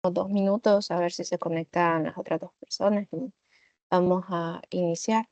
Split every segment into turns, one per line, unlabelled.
2 minutos a ver si se conectan las otras 2 personas y vamos a iniciar.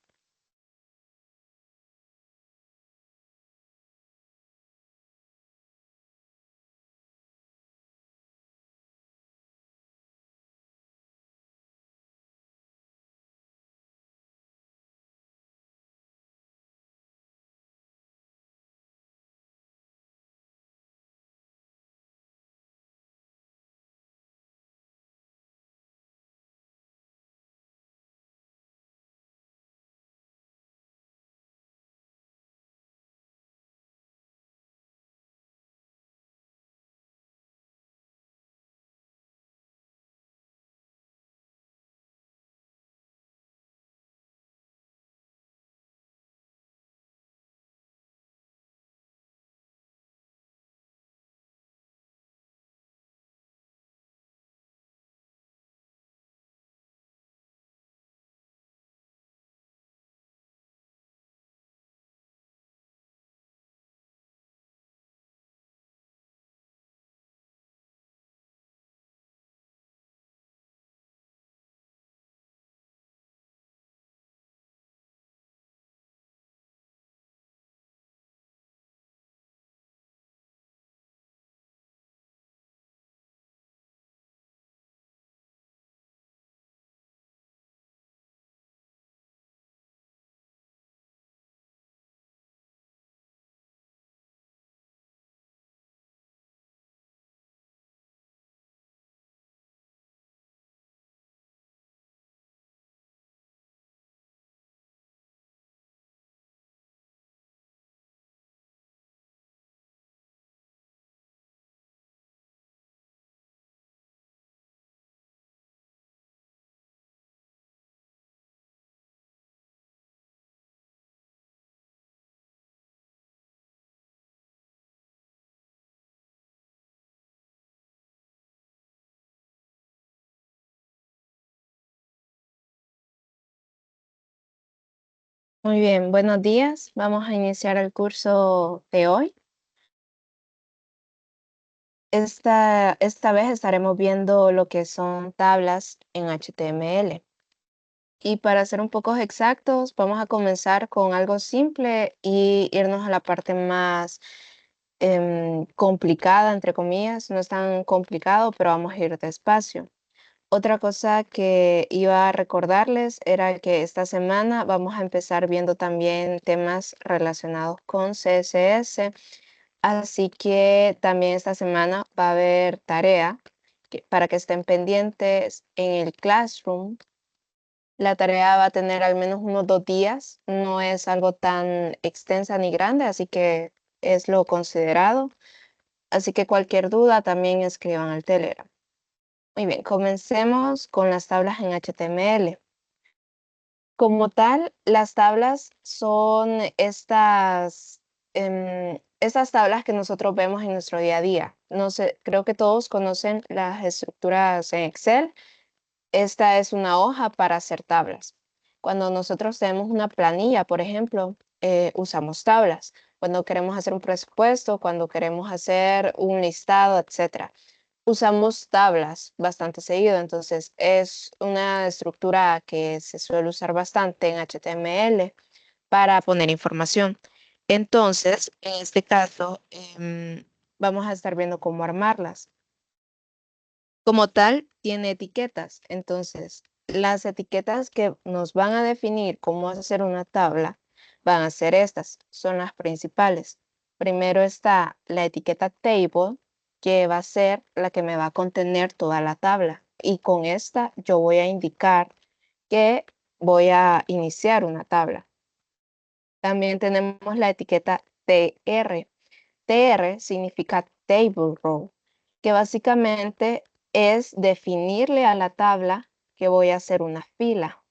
Muy bien, buenos días. Vamos a iniciar el curso de hoy. Esta vez estaremos viendo lo que son tablas en HTML. Y para ser un poco exactos, vamos a comenzar con algo simple y irnos a la parte más complicada, entre comillas. No es tan complicado, pero vamos a ir despacio. Otra cosa que iba a recordarles era que esta semana vamos a empezar viendo también temas relacionados con CSS, así que también esta semana va a haber tarea para que estén pendientes en el Classroom. La tarea va a tener al menos unos 2 días, no es algo tan extensa ni grande, así que es lo considerado. Así que cualquier duda también escriban al Telegram. Muy bien, comencemos con las tablas en HTML. Como tal, las tablas son estas tablas que nosotros vemos en nuestro día a día. No sé, creo que todos conocen las estructuras en Excel. Esta es una hoja para hacer tablas. Cuando nosotros tenemos una planilla, por ejemplo, usamos tablas. Cuando queremos hacer un presupuesto, cuando queremos hacer un listado, etcétera, usamos tablas bastante seguido, entonces es una estructura que se suele usar bastante en HTML para poner información. Entonces, en este caso, vamos a estar viendo cómo armarlas. Como tal, tiene etiquetas, entonces las etiquetas que nos van a definir cómo hacer una tabla van a ser estas, son las principales. Primero está la etiqueta table, que va a ser la que me va a contener toda la tabla. Y con esta yo voy a indicar que voy a iniciar una tabla. También tenemos la etiqueta TR. TR significa Table Row, que básicamente es definirle a la tabla que voy a hacer una fila.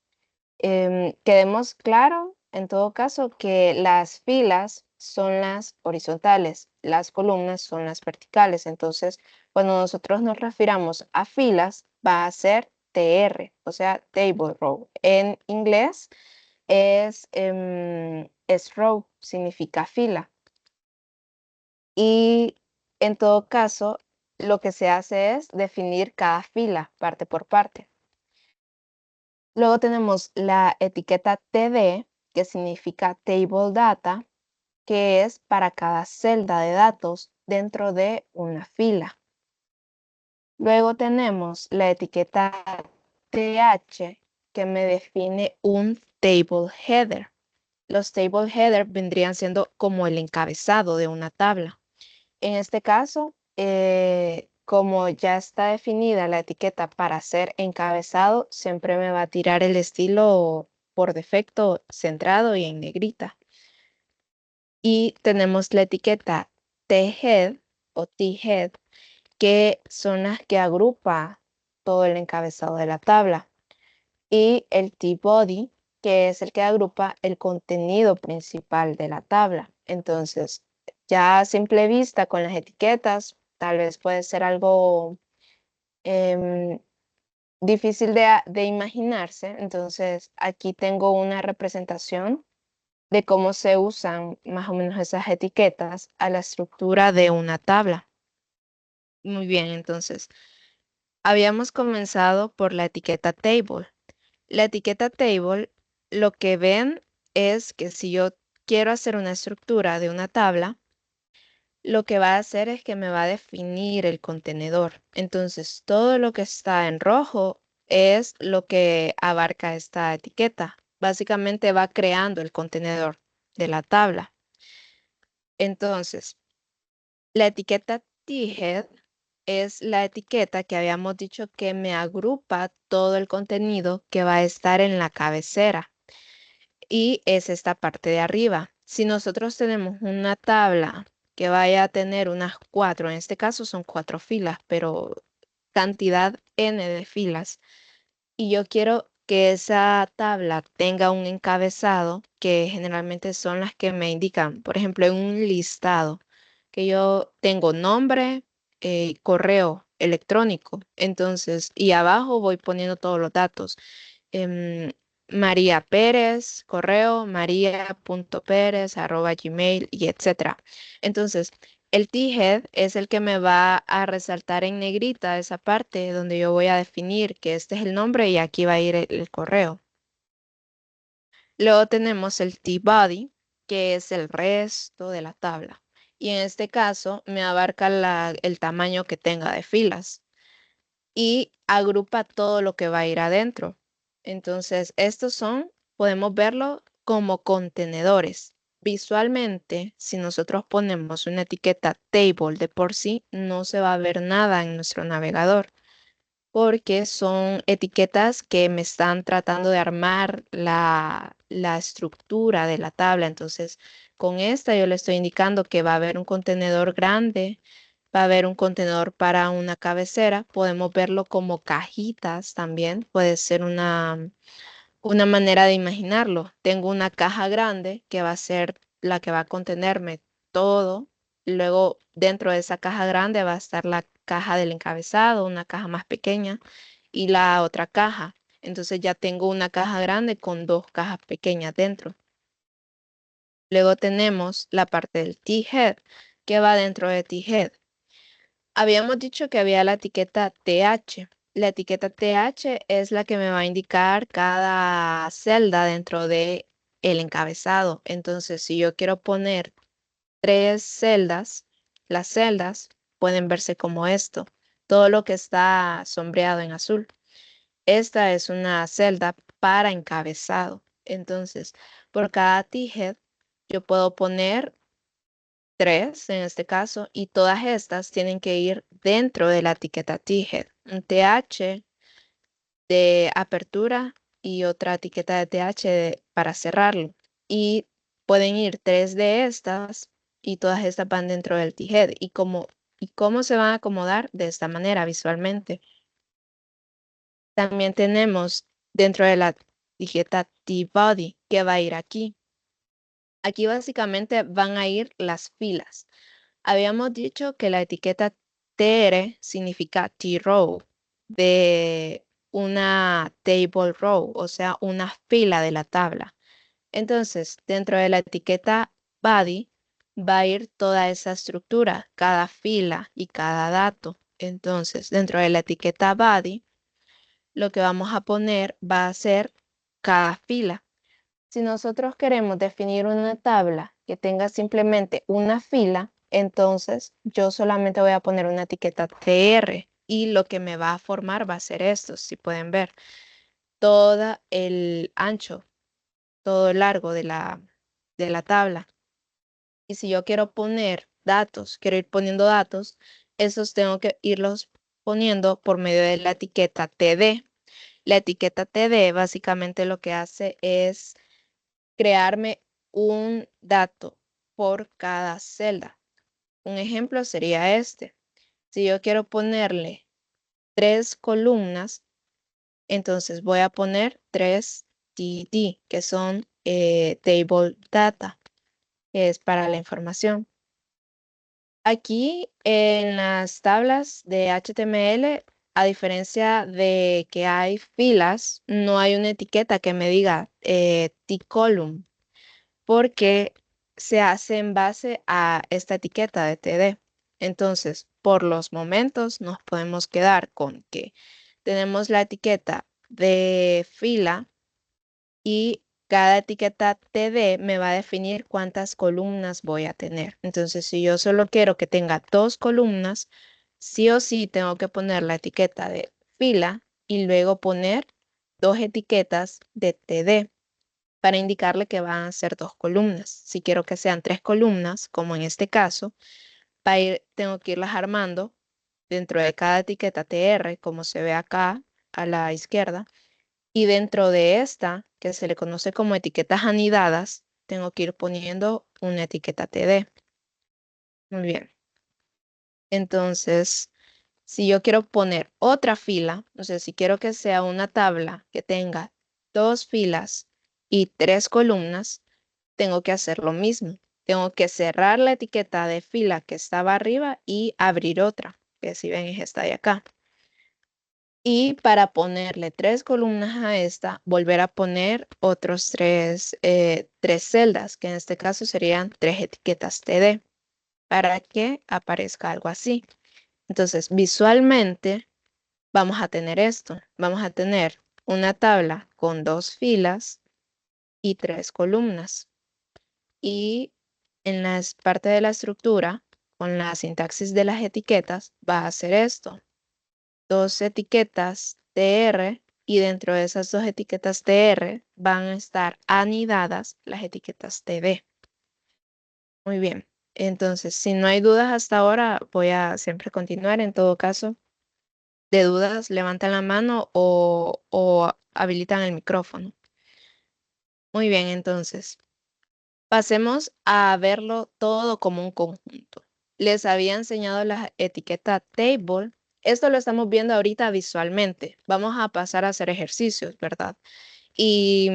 Quedemos claro, en todo caso, que las filas son las horizontales, las columnas son las verticales. Entonces, cuando nosotros nos refiramos a filas, va a ser TR, o sea, Table Row. En inglés es row, significa fila. Y en todo caso, lo que se hace es definir cada fila parte por parte. Luego tenemos la etiqueta TD, que significa Table Data, que es para cada celda de datos dentro de una fila. Luego tenemos la etiqueta TH, que me define un Table Header. Los Table Header vendrían siendo como el encabezado de una tabla. En este caso, como ya está definida la etiqueta para ser encabezado, siempre me va a tirar el estilo por defecto centrado y en negrita. Y tenemos la etiqueta T-Head o T-Head, que son las que agrupa todo el encabezado de la tabla. Y el T-Body, que es el que agrupa el contenido principal de la tabla. Entonces, ya a simple vista con las etiquetas, tal vez puede ser algo em, difícil de imaginarse. Entonces, aquí tengo una representación de cómo se usan más o menos esas etiquetas a la estructura de una tabla. Muy bien, entonces, habíamos comenzado por la etiqueta table. La etiqueta table, lo que ven es que si yo quiero hacer una estructura de una tabla, lo que va a hacer es que me va a definir el contenedor. Entonces, todo lo que está en rojo es lo que abarca esta etiqueta. Básicamente va creando el contenedor de la tabla. Entonces, la etiqueta T-Head es la etiqueta que habíamos dicho que me agrupa todo el contenido que va a estar en la cabecera. Y es esta parte de arriba. Si nosotros tenemos una tabla que vaya a tener unas 4, en este caso son 4 filas, pero cantidad n de filas, y yo quiero que esa tabla tenga un encabezado, que generalmente son las que me indican, por ejemplo, en un listado, que yo tengo nombre, correo electrónico, entonces, y abajo voy poniendo todos los datos. em, María Pérez, correo maria.perez@gmail y etcétera. Entonces, el T-head es el que me va a resaltar en negrita esa parte donde yo voy a definir que este es el nombre y aquí va a ir el correo. Luego tenemos el T-body, que es el resto de la tabla. Y en este caso me abarca el tamaño que tenga de filas y agrupa todo lo que va a ir adentro. Entonces, estos son, podemos verlo como contenedores. Visualmente, si nosotros ponemos una etiqueta table de por sí, no se va a ver nada en nuestro navegador porque son etiquetas que me están tratando de armar la estructura de la tabla. Entonces, con esta yo le estoy indicando que va a haber un contenedor grande, va a haber un contenedor para una cabecera. Podemos verlo como cajitas también. Puede ser una manera de imaginarlo. Tengo una caja grande que va a ser la que va a contenerme todo. Luego, dentro de esa caja grande va a estar la caja del encabezado, una caja más pequeña y la otra caja. Entonces ya tengo una caja grande con dos cajas pequeñas dentro. Luego tenemos la parte del T-head que va dentro de T-head. Habíamos dicho que había la etiqueta TH. La etiqueta TH es la que me va a indicar cada celda dentro de el encabezado. Entonces, si yo quiero poner 3 celdas, las celdas pueden verse como esto. Todo lo que está sombreado en azul. Esta es una celda para encabezado. Entonces, por cada T-head, yo puedo poner 3 en este caso, y todas estas tienen que ir dentro de la etiqueta T-head. Un TH de apertura y otra etiqueta de TH para cerrarlo. Y pueden ir 3 de estas y todas estas van dentro del T-head. ¿Y cómo se van a acomodar? De esta manera visualmente. También tenemos dentro de la etiqueta T-body que va a ir aquí. Aquí básicamente van a ir las filas. Habíamos dicho que la etiqueta TR significa T-row, de una table row, o sea, una fila de la tabla. Entonces, dentro de la etiqueta body va a ir toda esa estructura, cada fila y cada dato. Entonces, dentro de la etiqueta body, lo que vamos a poner va a ser cada fila. Si nosotros queremos definir una tabla que tenga simplemente una fila, entonces yo solamente voy a poner una etiqueta TR y lo que me va a formar va a ser esto, si pueden ver, todo el ancho, todo el largo de la tabla. Y si yo quiero poner datos, quiero ir poniendo datos, esos tengo que irlos poniendo por medio de la etiqueta TD. La etiqueta TD básicamente lo que hace es crearme un dato por cada celda. Un ejemplo sería este. Si yo quiero ponerle 3 columnas, entonces voy a poner 3 TD, que son Table Data, que es para la información. Aquí en las tablas de HTML, a diferencia de que hay filas, no hay una etiqueta que me diga T-column, porque se hace en base a esta etiqueta de TD. Entonces, por los momentos nos podemos quedar con que tenemos la etiqueta de fila y cada etiqueta TD me va a definir cuántas columnas voy a tener. Entonces, si yo solo quiero que tenga 2 columnas, sí o sí tengo que poner la etiqueta de fila y luego poner 2 etiquetas de TD para indicarle que van a ser 2 columnas. Si quiero que sean 3 columnas, como en este caso, tengo que irlas armando dentro de cada etiqueta TR, como se ve acá a la izquierda, y dentro de esta, que se le conoce como etiquetas anidadas, tengo que ir poniendo una etiqueta TD. Muy bien. Entonces, si yo quiero poner otra fila, o sea, si quiero que sea una tabla que tenga 2 filas y 3 columnas, tengo que hacer lo mismo. Tengo que cerrar la etiqueta de fila que estaba arriba y abrir otra, que si ven es esta de acá. Y para ponerle 3 columnas a esta, volver a poner otros 3 celdas, que en este caso serían 3 etiquetas TD, para que aparezca algo así. Entonces, visualmente vamos a tener esto. Vamos a tener una tabla con 2 filas y 3 columnas. Y en la parte de la estructura, con la sintaxis de las etiquetas, va a hacer esto. 2 etiquetas TR y dentro de esas 2 etiquetas TR van a estar anidadas las etiquetas TD. Muy bien. Entonces, si no hay dudas hasta ahora, voy a siempre continuar. En todo caso, de dudas, levantan la mano o habilitan el micrófono. Muy bien, entonces. Pasemos a verlo todo como un conjunto. Les había enseñado la etiqueta table. Esto lo estamos viendo ahorita visualmente. Vamos a pasar a hacer ejercicios, ¿verdad? Y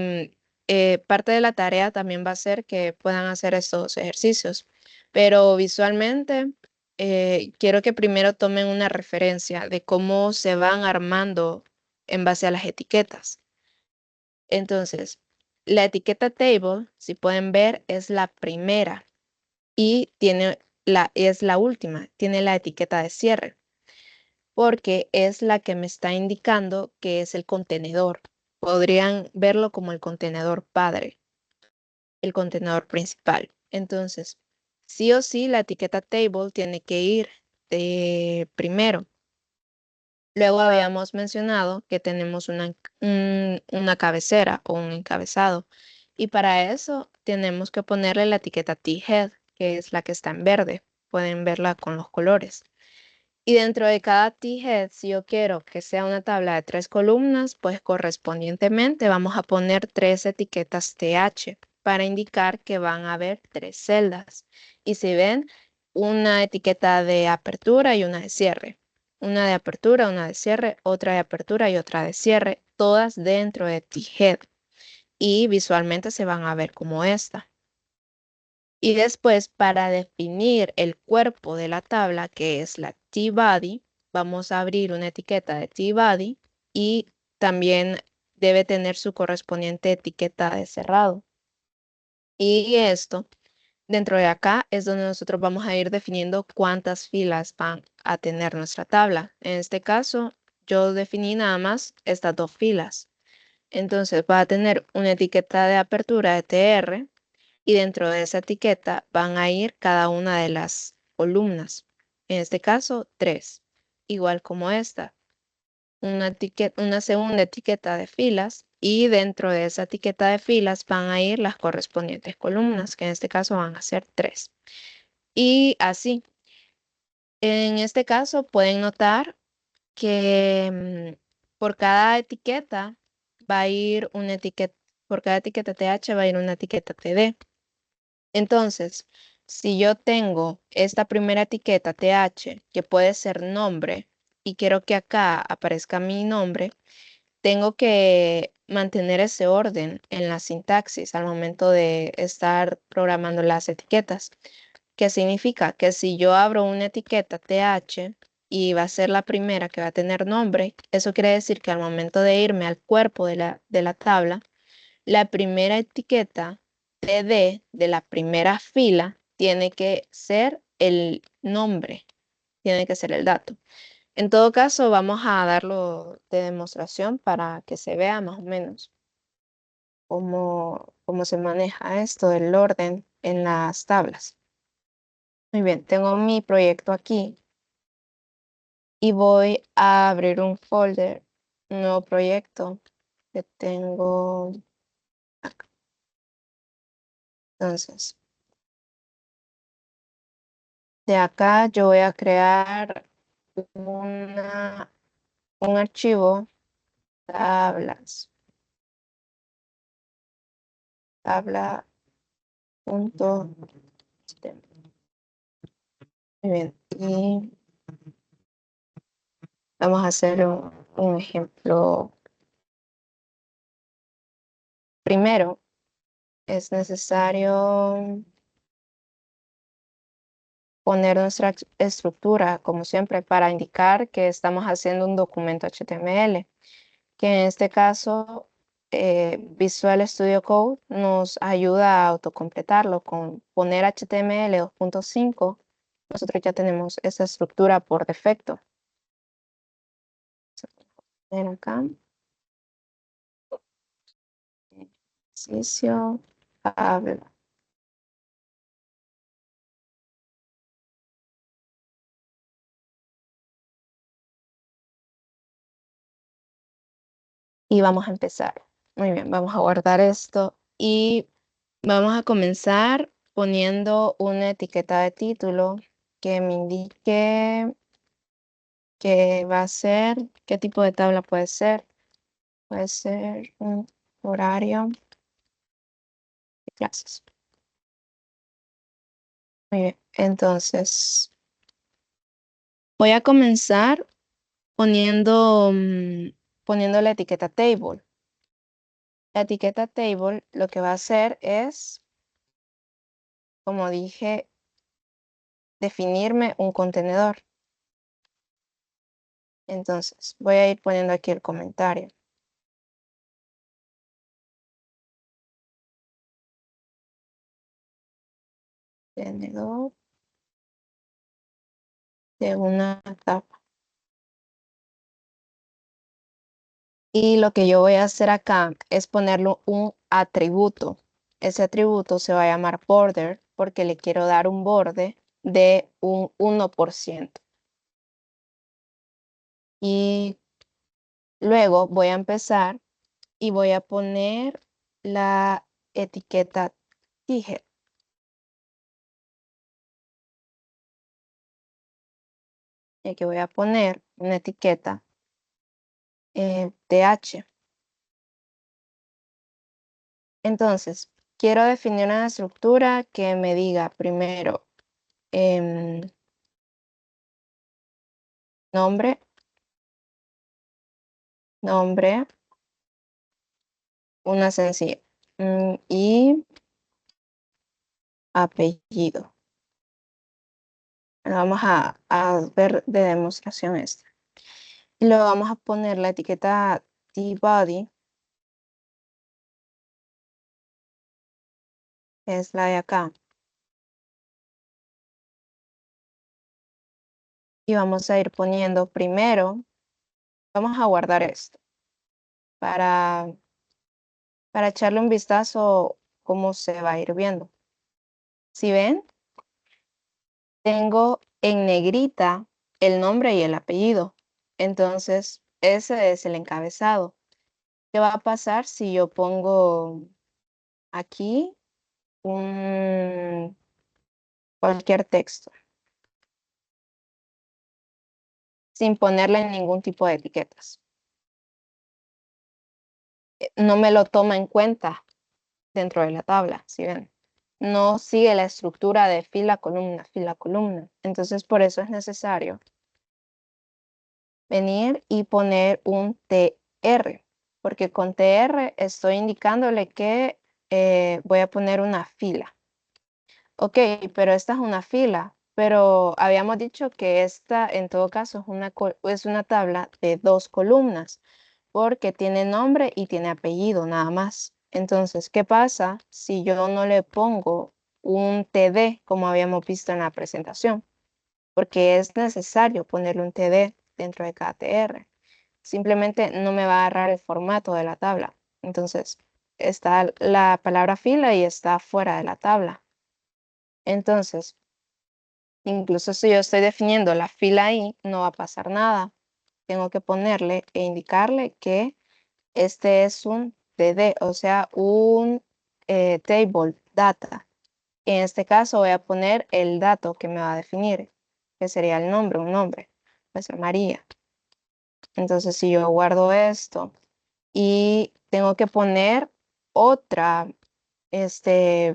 parte de la tarea también va a ser que puedan hacer estos ejercicios. Pero visualmente, quiero que primero tomen una referencia de cómo se van armando en base a las etiquetas. Entonces, la etiqueta table, si pueden ver, es la primera y es la última, tiene la etiqueta de cierre, porque es la que me está indicando que es el contenedor. Podrían verlo como el contenedor padre, el contenedor principal. Entonces, sí o sí, la etiqueta table tiene que ir de primero. Luego habíamos mencionado que tenemos una cabecera o un encabezado y para eso tenemos que ponerle la etiqueta T-head, que es la que está en verde. Pueden verla con los colores. Y dentro de cada T-head, si yo quiero que sea una tabla de 3 columnas, pues correspondientemente vamos a poner 3 etiquetas TH para indicar que van a haber 3 celdas. Y si ven, una etiqueta de apertura y una de cierre. Una de apertura, una de cierre, otra de apertura y otra de cierre, todas dentro de T-head. Y visualmente se van a ver como esta. Y después, para definir el cuerpo de la tabla, que es la T-body, vamos a abrir una etiqueta de T-body y también debe tener su correspondiente etiqueta de cerrado. Y esto, dentro de acá, es donde nosotros vamos a ir definiendo cuántas filas van a tener nuestra tabla. En este caso, yo definí nada más estas dos filas. Entonces va a tener una etiqueta de apertura de TR y dentro de esa etiqueta van a ir cada una de las columnas. En este caso, 3, igual como esta. Una segunda etiqueta de filas y dentro de esa etiqueta de filas van a ir las correspondientes columnas, que en este caso van a ser 3. Y así, en este caso pueden notar que por cada etiqueta va a ir una etiqueta, por cada etiqueta TH va a ir una etiqueta TD. Entonces, si yo tengo esta primera etiqueta TH, que puede ser nombre, y quiero que acá aparezca mi nombre, tengo que mantener ese orden en la sintaxis al momento de estar programando las etiquetas. ¿Qué significa? Que si yo abro una etiqueta TH y va a ser la primera que va a tener nombre, eso quiere decir que al momento de irme al cuerpo de la tabla, la primera etiqueta TD de la primera fila tiene que ser el nombre, tiene que ser el dato. En todo caso, vamos a darlo de demostración para que se vea más o menos cómo se maneja esto del orden en las tablas. Muy bien, tengo mi proyecto aquí y voy a abrir un folder, un nuevo proyecto que tengo acá. Entonces, de acá yo voy a crear un archivo, tablas, tabla.html. Muy bien, y vamos a hacer un ejemplo. Primero, es necesario poner nuestra estructura, como siempre, para indicar que estamos haciendo un documento HTML, que en este caso Visual Studio Code nos ayuda a autocompletarlo con poner HTML 2.5. Nosotros ya tenemos esa estructura por defecto. Ven acá, ejercicio, habla. Y vamos a empezar. Muy bien, vamos a guardar esto y vamos a comenzar poniendo una etiqueta de título que me indique que va a ser, qué tipo de tabla puede ser. Puede ser un horario de clases. Muy bien, entonces voy a comenzar poniendo la etiqueta table. La etiqueta table lo que va a hacer es, como dije, definirme un contenedor. Entonces, voy a ir poniendo aquí el comentario. Contenedor de una etapa. Y lo que yo voy a hacer acá es ponerle un atributo. Ese atributo se va a llamar border porque le quiero dar un borde de un 1%. Y luego voy a empezar y voy a poner la etiqueta ticket. Y aquí voy a poner una etiqueta th. Entonces, quiero definir una estructura que me diga primero nombre, nombre, una sencilla, y apellido. Vamos a ver de demostración esta. Y luego vamos a poner la etiqueta tbody, que es la de acá. Y vamos a ir poniendo primero, vamos a guardar esto para, para echarle un vistazo cómo se va a ir viendo. Si ven, tengo en negrita el nombre y el apellido. Entonces, ese es el encabezado. ¿Qué va a pasar si yo pongo aquí cualquier texto sin ponerle ningún tipo de etiquetas? No me lo toma en cuenta dentro de la tabla, ¿sí ven? No sigue la estructura de fila, columna, fila, columna. Entonces, por eso es necesario venir y poner un TR, porque con TR estoy indicándole que voy a poner una fila. Ok, pero esta es una fila, pero habíamos dicho que esta en todo caso es una tabla de 2 columnas, porque tiene nombre y tiene apellido nada más. Entonces, ¿qué pasa si yo no le pongo un TD como habíamos visto en la presentación? Porque es necesario ponerle un TD dentro de cada TR. Simplemente no me va a agarrar el formato de la tabla. Entonces, está la palabra fila y está fuera de la tabla. Entonces, incluso si yo estoy definiendo la fila ahí, no va a pasar nada. Tengo que ponerle e indicarle que este es un TD, o sea, un table data. En este caso voy a poner el dato que me va a definir, que sería el nombre, un nombre, puede ser María. Entonces, si yo guardo esto y tengo que poner otra, este,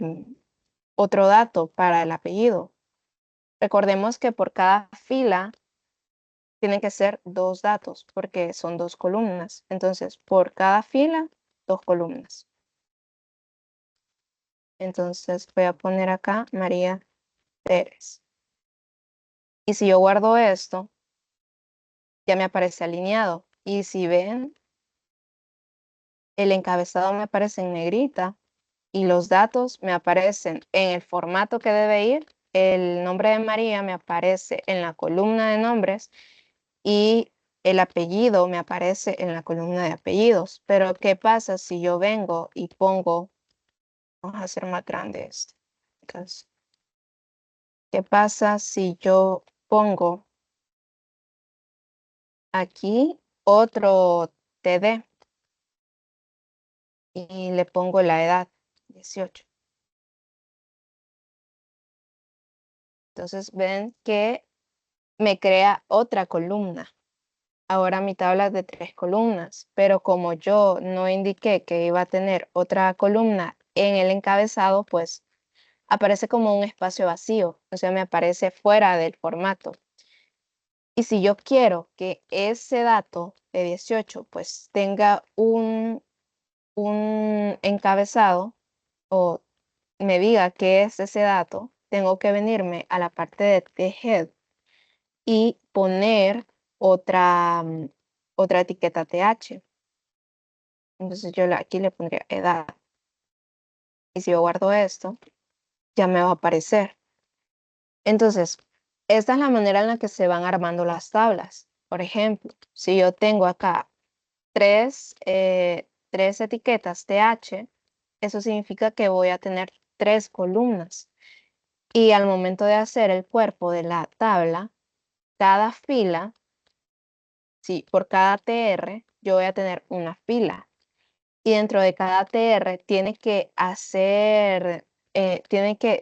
otro dato para el apellido. Recordemos que por cada fila tienen que ser 2 datos porque son 2 columnas. Entonces, por cada fila, 2 columnas. Entonces, voy a poner acá María Pérez. Y si yo guardo esto, ya me aparece alineado. Y si ven, el encabezado me aparece en negrita y los datos me aparecen en el formato que debe ir. El nombre de María me aparece en la columna de nombres y el apellido me aparece en la columna de apellidos. Pero, ¿qué pasa si yo vengo y pongo, vamos a hacer más grande esto? Entonces, ¿qué pasa si yo pongo aquí otro TD y le pongo la edad, 18? Entonces, ven que me crea otra columna. Ahora mi tabla es de 3 columnas, pero como yo no indiqué que iba a tener otra columna en el encabezado, pues aparece como un espacio vacío, o sea, me aparece fuera del formato. Y si yo quiero que ese dato de 18 pues tenga un encabezado o me diga qué es ese dato, tengo que venirme a la parte de head y poner otra etiqueta TH. Entonces yo aquí le pondría edad. Y si yo guardo esto, ya me va a aparecer. Entonces, esta es la manera en la que se van armando las tablas. Por ejemplo, si yo tengo acá tres etiquetas TH, eso significa que voy a tener 3 columnas. Y al momento de hacer el cuerpo de la tabla, cada fila, sí, por cada TR, yo voy a tener una fila. Y dentro de cada TR tiene que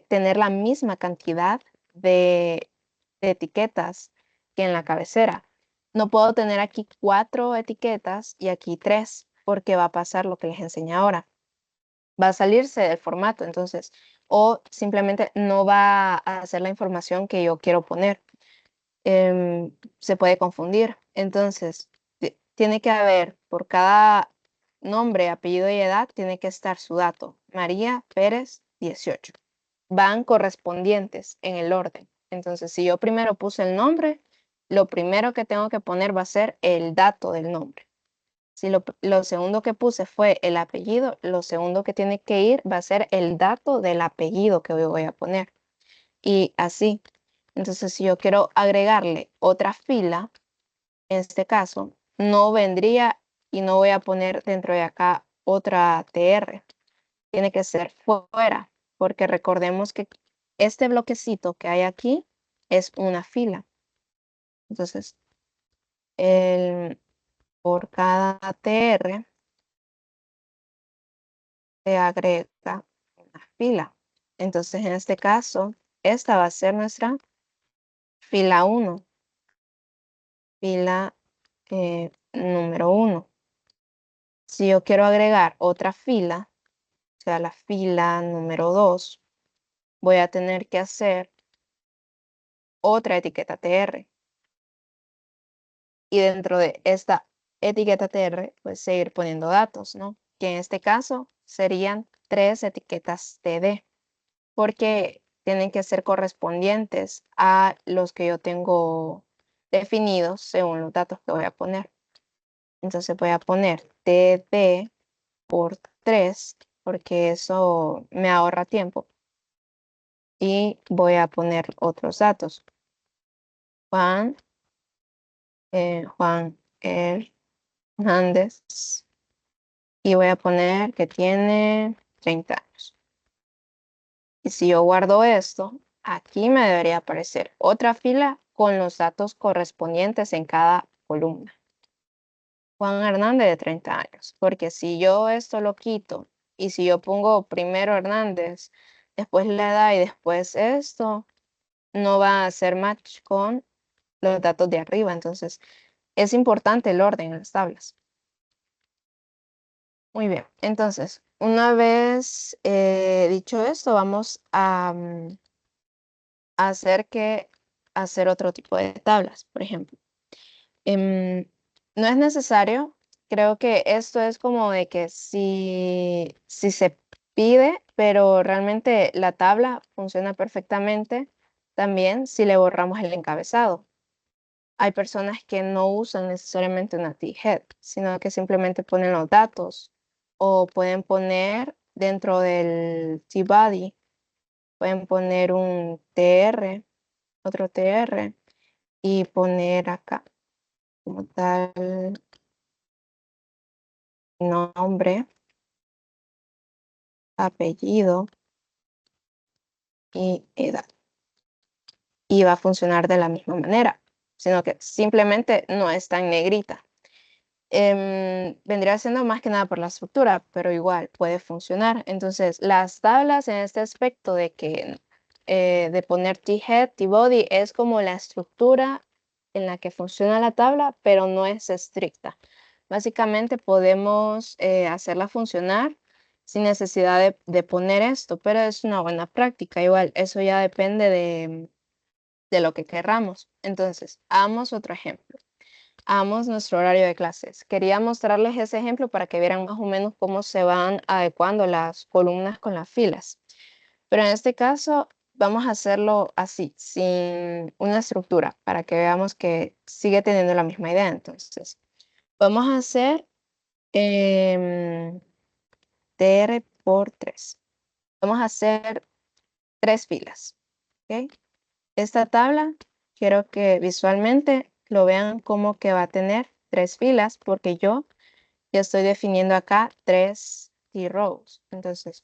tener la misma cantidad de etiquetas que en la cabecera. No puedo tener aquí 4 etiquetas y aquí 3, porque va a pasar lo que les enseñé ahora. Va a salirse del formato, entonces, o simplemente no va a hacer la información que yo quiero poner. Se puede confundir. Entonces, tiene que haber por cada nombre, apellido y edad, tiene que estar su dato. María Pérez 18. Van correspondientes en el orden. Entonces, si yo primero puse el nombre, lo primero que tengo que poner va a ser el dato del nombre. Si lo segundo que puse fue el apellido, lo segundo que tiene que ir va a ser el dato del apellido que voy a poner. Y así. Entonces, si yo quiero agregarle otra fila, en este caso, no vendría y no voy a poner dentro de acá otra TR. Tiene que ser fuera, porque recordemos que este bloquecito que hay aquí es una fila. Entonces, por cada TR se agrega una fila. Entonces, en este caso, esta va a ser nuestra fila 1, fila número 1. Si yo quiero agregar otra fila, o sea, la fila número 2, voy a tener que hacer otra etiqueta TR. Y dentro de esta etiqueta TR, pues seguir poniendo datos, ¿no? Que en este caso serían 3 etiquetas TD, porque tienen que ser correspondientes a los que yo tengo definidos según los datos que voy a poner. Entonces voy a poner TD por 3, porque eso me ahorra tiempo. Y voy a poner otros datos. Juan, Juan Hernández. Y voy a poner que tiene 30 años. Y si yo guardo esto, aquí me debería aparecer otra fila con los datos correspondientes en cada columna. Juan Hernández de 30 años. Porque si yo esto lo quito y si yo pongo primero Hernández, después la edad y después esto, no va a hacer match con los datos de arriba. Entonces, es importante el orden en las tablas. Muy bien, entonces, una vez dicho esto, vamos a hacer otro tipo de tablas, por ejemplo. No es necesario, creo que esto es como de que si se pide, pero realmente la tabla funciona perfectamente también si le borramos el encabezado. Hay personas que no usan necesariamente una T-head, sino que simplemente ponen los datos o pueden poner dentro del T-body, pueden poner un TR, otro TR y poner acá como tal nombre, apellido y edad. Y va a funcionar de la misma manera, sino que simplemente no está en negrita. Vendría siendo más que nada por la estructura, pero igual puede funcionar. Entonces, las tablas en este aspecto de que de poner T-head, T-body es como la estructura en la que funciona la tabla, pero no es estricta. Básicamente podemos hacerla funcionar sin necesidad de poner esto, pero es una buena práctica. Igual, eso ya depende de lo que querramos. Entonces, hagamos otro ejemplo. Hagamos nuestro horario de clases. Quería mostrarles ese ejemplo para que vieran más o menos cómo se van adecuando las columnas con las filas. Pero en este caso vamos a hacerlo así, sin una estructura, para que veamos que sigue teniendo la misma idea. Entonces, vamos a hacer TR por 3. Vamos a hacer 3 filas. ¿Ok? Esta tabla quiero que visualmente lo vean como que va a tener 3 filas porque yo ya estoy definiendo acá 3 T-rows. Entonces,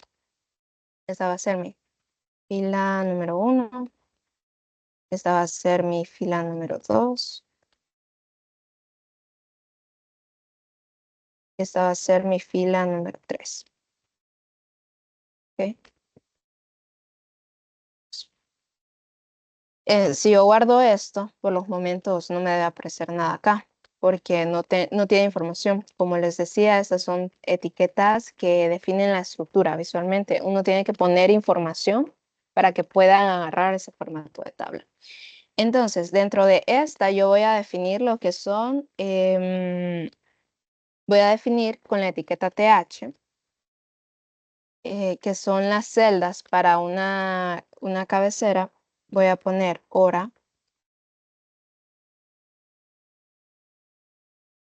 esta va a ser mi fila número 1. Esta va a ser mi fila número 2. Esta va a ser mi fila número 3. ¿Ok? Si yo guardo esto, por los momentos no me debe aparecer nada acá, porque no tiene información. Como les decía, estas son etiquetas que definen la estructura visualmente. Uno tiene que poner información para que puedan agarrar ese formato de tabla. Entonces, dentro de esta yo voy a definir lo que son, voy a definir con la etiqueta TH, que son las celdas para una cabecera. Voy a poner hora,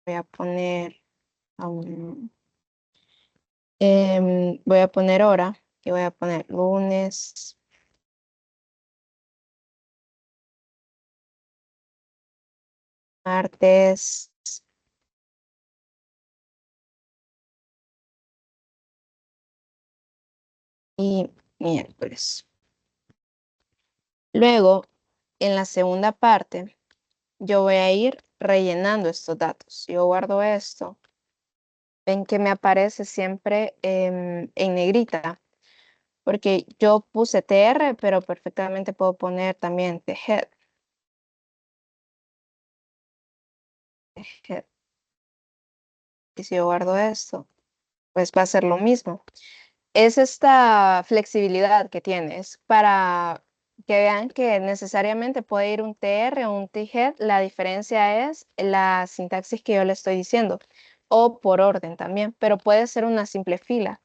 voy a poner, voy a poner hora y voy a poner lunes, martes y miércoles. Luego, en la segunda parte, yo voy a ir rellenando estos datos. Yo guardo esto. Ven que me aparece siempre en negrita, porque yo puse TR, pero perfectamente puedo poner también TGED. Y si yo guardo esto, pues va a ser lo mismo. Es esta flexibilidad que tienes para que vean que necesariamente puede ir un TR o un TGED. La diferencia es la sintaxis que yo le estoy diciendo, o por orden también, pero puede ser una simple fila.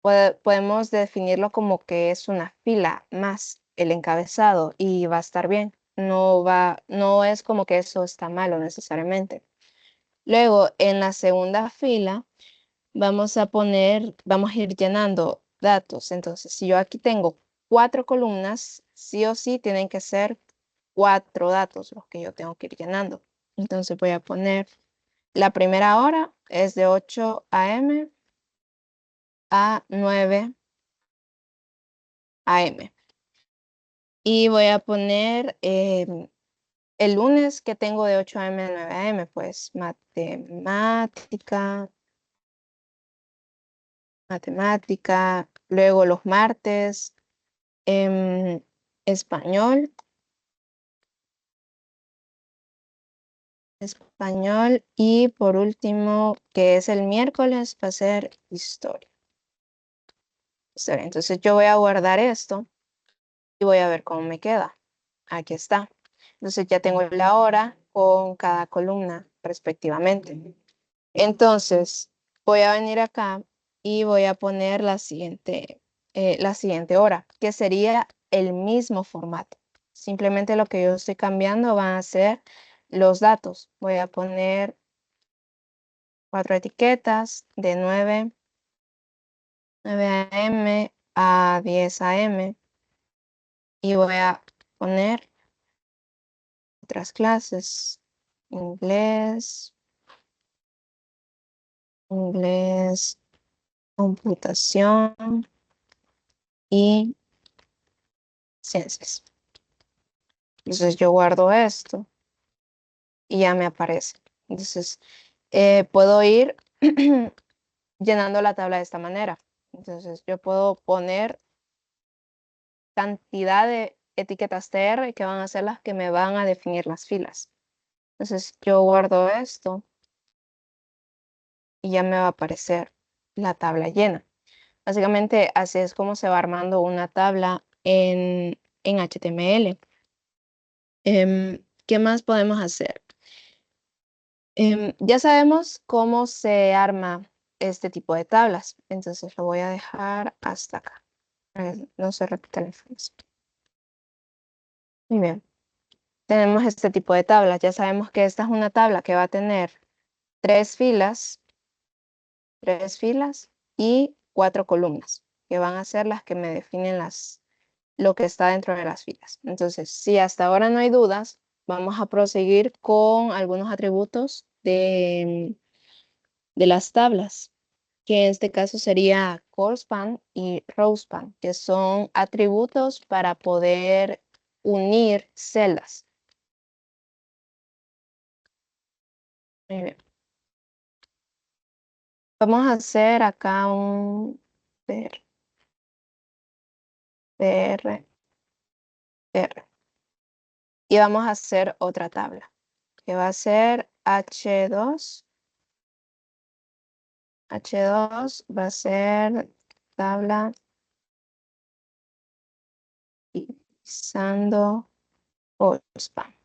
Podemos definirlo como que es una fila más el encabezado y va a estar bien. No es como que eso está malo necesariamente. Luego, en la segunda fila, vamos a ir llenando datos. Entonces, si yo aquí tengo 4 columnas, sí o sí tienen que ser 4 datos los que yo tengo que ir llenando. Entonces voy a poner la primera hora es de 8 a.m. a 9 a.m. Y voy a poner el lunes que tengo de 8 a.m. a 9 a.m. Pues matemática, luego los martes, español, español y por último, que es el miércoles, va a ser historia. Entonces yo voy a guardar esto y voy a ver cómo me queda. Aquí está. Entonces ya tengo la hora con cada columna respectivamente. Entonces voy a venir acá y voy a poner la siguiente hora, que sería el mismo formato. Simplemente lo que yo estoy cambiando van a ser los datos. Voy a poner 4 etiquetas de 9 a.m. a 10 a.m. y voy a poner otras clases. Inglés, inglés, computación y ciencias. Entonces yo guardo esto y ya me aparece. Entonces puedo ir llenando la tabla de esta manera. Entonces yo puedo poner cantidad de etiquetas TR que van a ser las que me van a definir las filas. Entonces yo guardo esto y ya me va a aparecer la tabla llena. Básicamente así es como se va armando una tabla en HTML. ¿Qué más podemos hacer? Ya sabemos cómo se arma este tipo de tablas, entonces lo voy a dejar hasta acá. No se repita la información. Muy bien, tenemos este tipo de tablas. Ya sabemos que esta es una tabla que va a tener tres filas y 4 columnas, que van a ser las que me definen lo que está dentro de las filas. Entonces, si hasta ahora no hay dudas, vamos a proseguir con algunos atributos de las tablas, que en este caso sería CoreSpan y RowSpan, que son atributos para poder unir celdas. Muy bien. Vamos a hacer acá un PR, PR, PR. Y vamos a hacer otra tabla, que va a ser H2. H2 va a ser tabla utilizando CoreSpan.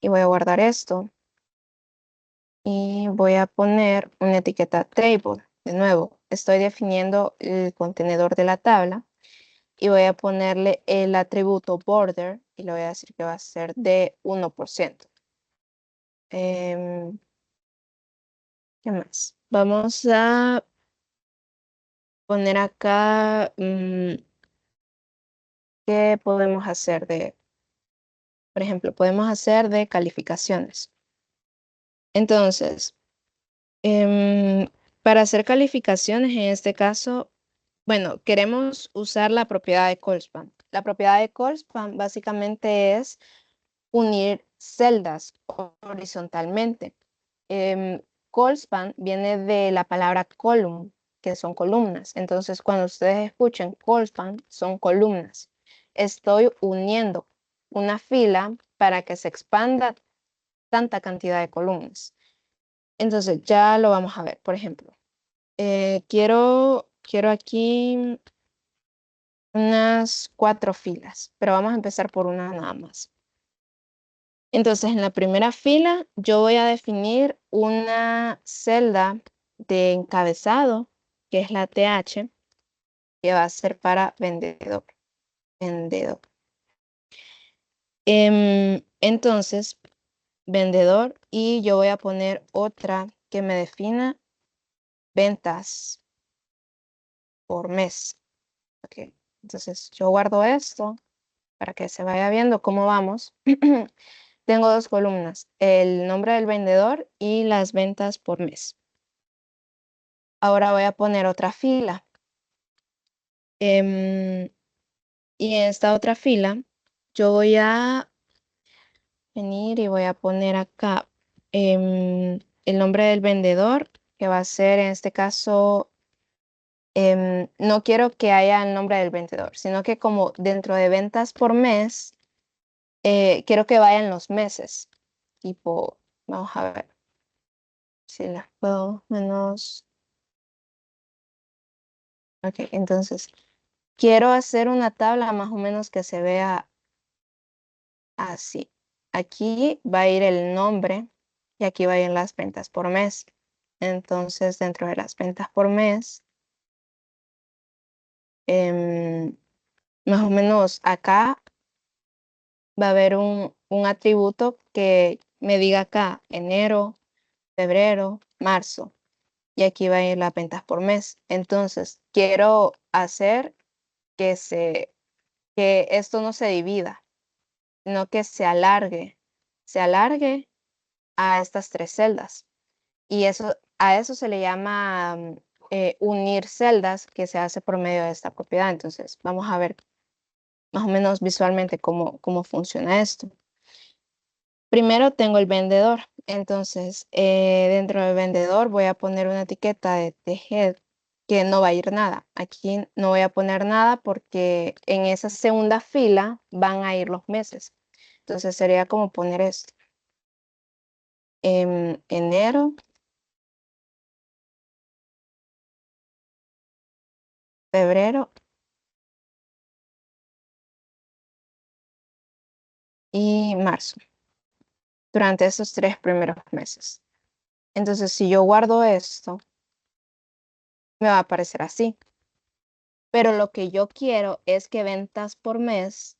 Y voy a guardar esto. Y voy a poner una etiqueta table. De nuevo, estoy definiendo el contenedor de la tabla y voy a ponerle el atributo border y le voy a decir que va a ser de 1%. ¿Qué más? Vamos a poner acá, ¿qué podemos hacer Por ejemplo, podemos hacer de calificaciones. Entonces, em, para hacer calificaciones, en este caso, bueno, queremos usar la propiedad de Colspan. La propiedad de Colspan básicamente es unir celdas horizontalmente. Colspan viene de la palabra column, que son columnas. Entonces, cuando ustedes escuchen Colspan, son columnas. Estoy uniendo una fila para que se expanda tanta cantidad de columnas. Entonces, ya lo vamos a ver. Por ejemplo, quiero aquí unas 4 filas, pero vamos a empezar por una nada más. Entonces, en la primera fila, yo voy a definir una celda de encabezado, que es la TH, que va a ser para vendedor. Vendedor. Entonces, vendedor, y yo voy a poner otra que me defina ventas por mes. Ok, entonces yo guardo esto para que se vaya viendo cómo vamos. Tengo 2 columnas, el nombre del vendedor y las ventas por mes. Ahora voy a poner otra fila. Y en esta otra fila, yo voy a venir y voy a poner acá el nombre del vendedor, que va a ser en este caso, no quiero que haya el nombre del vendedor, sino que como dentro de ventas por mes, quiero que vayan los meses. Tipo, vamos a ver si las puedo menos. Ok, entonces quiero hacer una tabla más o menos que se vea así. Aquí va a ir el nombre y aquí va a ir las ventas por mes. Entonces, dentro de las ventas por mes, más o menos acá va a haber un atributo que me diga acá enero, febrero, marzo. Y aquí va a ir las ventas por mes. Entonces, quiero hacer que que esto no se divida, sino que se alargue a estas 3 celdas. Y a eso se le llama unir celdas, que se hace por medio de esta propiedad. Entonces, vamos a ver más o menos visualmente cómo funciona esto. Primero tengo el vendedor. Entonces, dentro del vendedor voy a poner una etiqueta de head que no va a ir nada. Aquí no voy a poner nada porque en esa segunda fila van a ir los meses. Entonces, sería como poner esto. Enero, febrero y marzo, durante esos 3 primeros meses. Entonces, si yo guardo esto, me va a aparecer así. Pero lo que yo quiero es que ventas por mes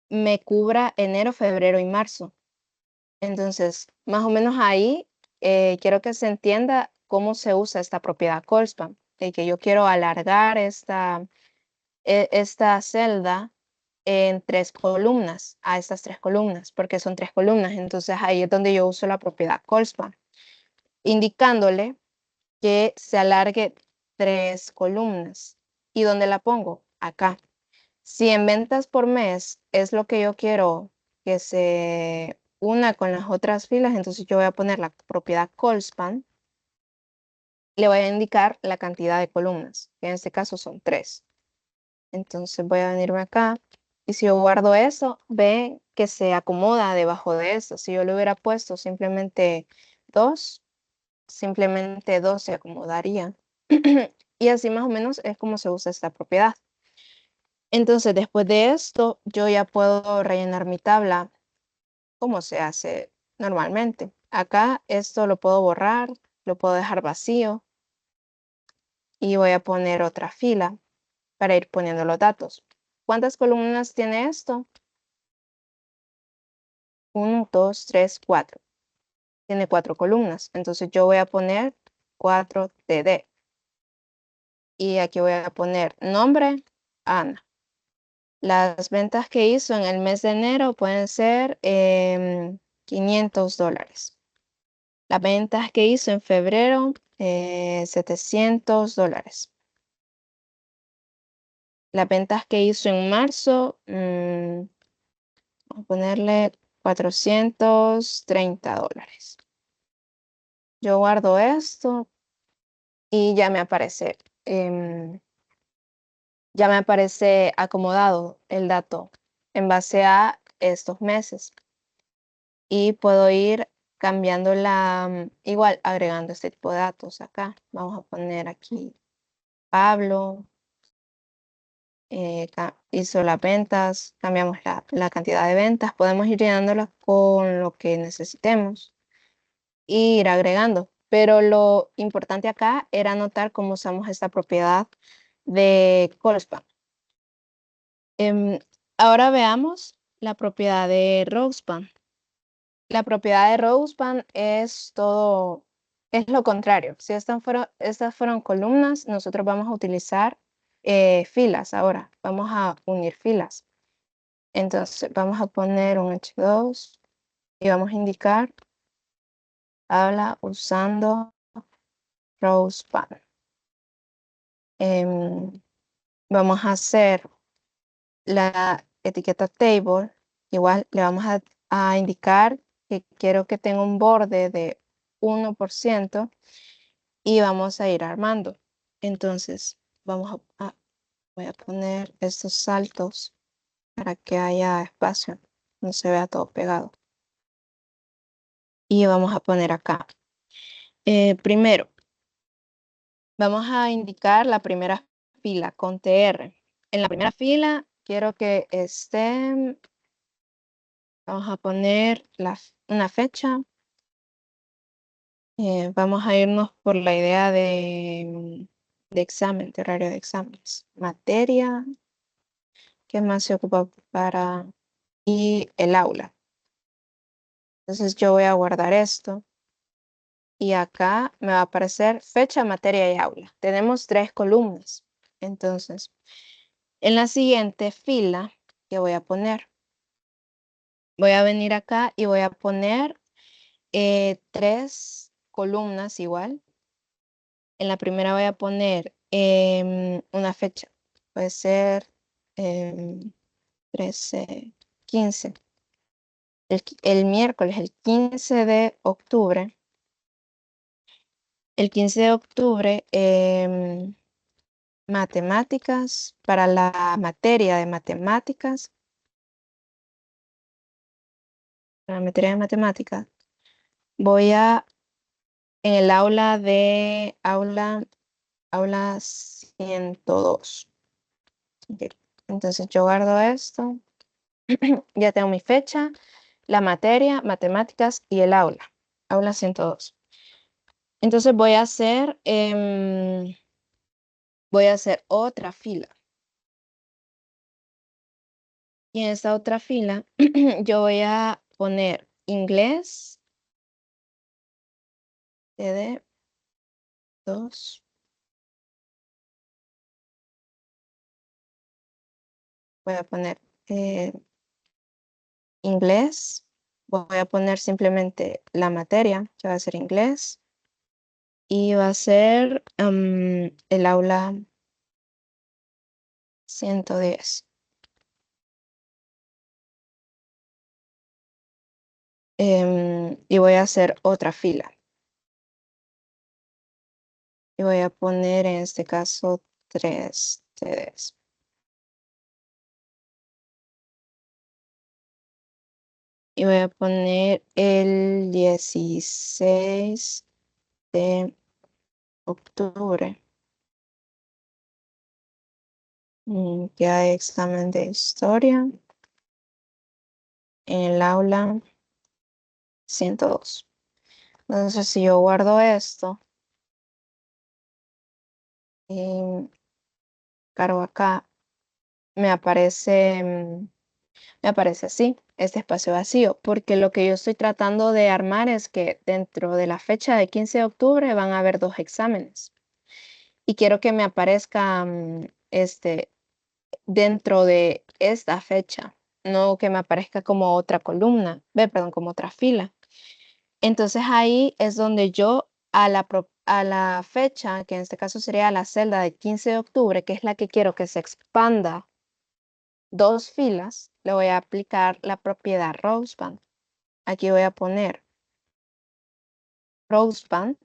me cubra enero, febrero y marzo. Entonces, más o menos ahí quiero que se entienda cómo se usa esta propiedad Colspan, de que yo quiero alargar esta celda en 3 columnas, a estas 3 columnas, porque son 3 columnas. Entonces, ahí es donde yo uso la propiedad Colspan, indicándole que se alargue 3 columnas. ¿Y dónde la pongo? Acá. Si en ventas por mes es lo que yo quiero que se una con las otras filas, entonces yo voy a poner la propiedad Colspan, le voy a indicar la cantidad de columnas, que en este caso son 3. Entonces voy a venirme acá y si yo guardo eso, ven que se acomoda debajo de eso. Si yo le hubiera puesto simplemente 2, simplemente 2 se acomodaría. Y así más o menos es como se usa esta propiedad. Entonces, después de esto, yo ya puedo rellenar mi tabla como se hace normalmente. Acá esto lo puedo borrar, lo puedo dejar vacío y voy a poner otra fila para ir poniendo los datos. ¿Cuántas columnas tiene esto? 1, 2, 3, 4. Tiene 4 columnas. Entonces yo voy a poner 4TD. Y aquí voy a poner nombre, Ana. Las ventas que hizo en el mes de enero pueden ser $500. Las ventas que hizo en febrero, $700. Las ventas que hizo en marzo, vamos a ponerle $430. Yo guardo esto y em, ya me aparece acomodado el dato en base a estos meses. Y puedo ir cambiando igual agregando este tipo de datos acá. Vamos a poner aquí Pablo, hizo las ventas, cambiamos la cantidad de ventas, podemos ir llenándolas con lo que necesitemos e ir agregando. Pero lo importante acá era notar cómo usamos esta propiedad de Colspan. Ahora veamos la propiedad de Rospan. La propiedad de Rosban es todo, es lo contrario. Si estas fueron columnas, nosotros vamos a utilizar filas ahora. Vamos a unir filas. Entonces vamos a poner un H2 y vamos a indicar habla usando Rosban. Vamos a hacer la etiqueta table. Igual le vamos a indicar que quiero que tenga un borde de 1%. Y vamos a ir armando. Entonces, voy a poner estos saltos para que haya espacio, no se vea todo pegado. Y vamos a poner acá. Primero, vamos a indicar la primera fila con TR. En la primera fila quiero que esté, vamos a poner una fecha. Vamos a irnos por la idea de examen, de horario de exámenes. Materia, ¿qué más se ocupa para y el aula? Entonces yo voy a guardar esto y acá me va a aparecer fecha, materia y aula. Tenemos 3 columnas. Entonces, en la siguiente fila que voy a poner, voy a venir acá y voy a poner 3 columnas igual. En la primera voy a poner una fecha. Puede ser 13, 15. El miércoles, el 15 de octubre. El 15 de octubre, matemáticas, para la materia de matemáticas, voy en el aula 102. Ok. Entonces yo guardo esto, ya tengo mi fecha, la materia, matemáticas y el aula 102. Entonces voy a hacer otra fila. Y en esta otra fila yo voy a poner inglés, TD2. Voy a poner inglés. Voy a poner simplemente la materia, que va a ser inglés. Y va a ser el aula 110. Y voy a hacer otra fila. Y voy a poner en este caso 3 TDs. Y voy a poner el 16 de octubre. Que hay examen de historia en el aula 102. Entonces, si yo guardo esto y cargo acá, me aparece, me aparece así, este espacio vacío, porque lo que yo estoy tratando de armar es que dentro de la fecha de 15 de octubre van a haber 2 exámenes. Y quiero que me aparezca dentro de esta fecha, no que me aparezca como otra columna, perdón, como otra fila. Entonces ahí es donde yo a la fecha, que en este caso sería la celda de 15 de octubre, que es la que quiero que se expanda 2 filas, le voy a aplicar la propiedad Roseband. Aquí voy a poner Roseband.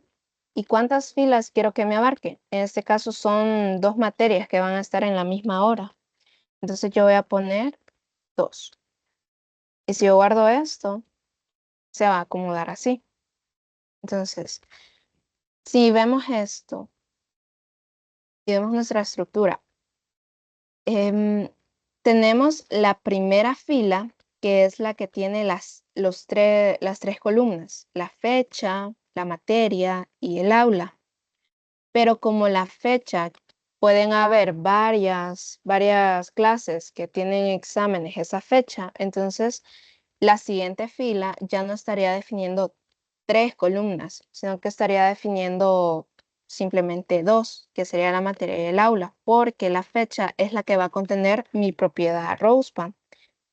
¿Y cuántas filas quiero que me abarque? En este caso son 2 materias que van a estar en la misma hora. Entonces yo voy a poner 2. Y si yo guardo esto, se va a acomodar así. Entonces, si vemos esto, y vemos nuestra estructura, tenemos la primera fila, que es la que tiene las 3 columnas, la fecha, la materia y el aula. Pero como la fecha, pueden haber varias clases que tienen exámenes esa fecha, entonces la siguiente fila ya no estaría definiendo 3 columnas, sino que estaría definiendo simplemente 2, que sería la materia y el aula, porque la fecha es la que va a contener mi propiedad Rosebud,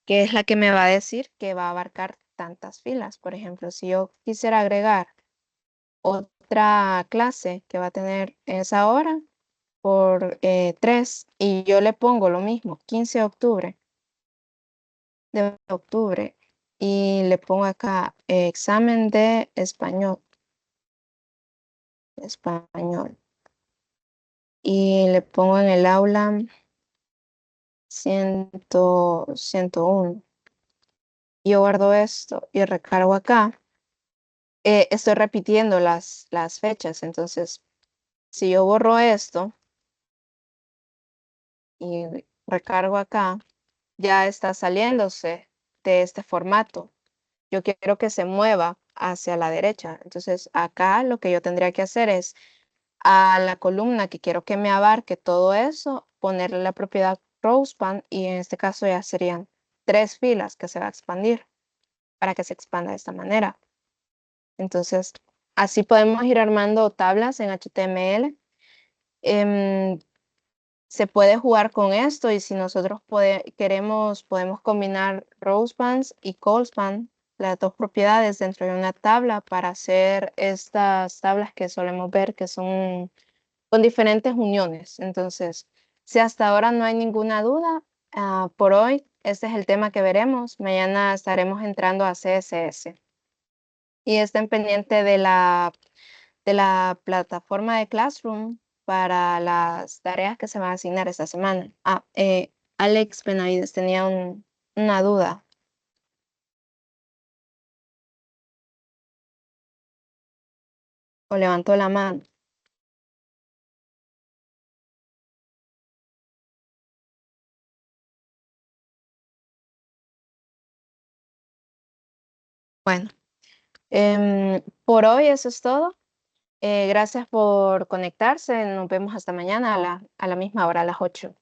que es la que me va a decir que va a abarcar tantas filas. Por ejemplo, si yo quisiera agregar otra clase que va a tener esa hora por 3 y yo le pongo lo mismo, 15 de octubre, y le pongo acá examen de español, y le pongo en el aula 101. Yo guardo esto y recargo acá. Estoy repitiendo las fechas, entonces si yo borro esto y recargo acá, ya está saliéndose de este formato. Yo quiero que se mueva hacia la derecha. Entonces, acá lo que yo tendría que hacer es a la columna que quiero que me abarque todo eso, ponerle la propiedad Rosebud, y en este caso ya serían 3 filas que se va a expandir para que se expanda de esta manera. Entonces, así podemos ir armando tablas en HTML. Em, Se puede jugar con esto, y si nosotros queremos, podemos combinar rosebands y colesband, las 2 propiedades dentro de una tabla, para hacer estas tablas que solemos ver que son con diferentes uniones. Entonces, si hasta ahora no hay ninguna duda, por hoy este es el tema que veremos. Mañana estaremos entrando a CSS. Y estén pendiente de la plataforma de Classroom para las tareas que se van a asignar esta semana. Alex Benavides tenía una duda, o levantó la mano. Bueno, por hoy eso es todo. Gracias por conectarse. Nos vemos hasta mañana a la misma hora, a las 8.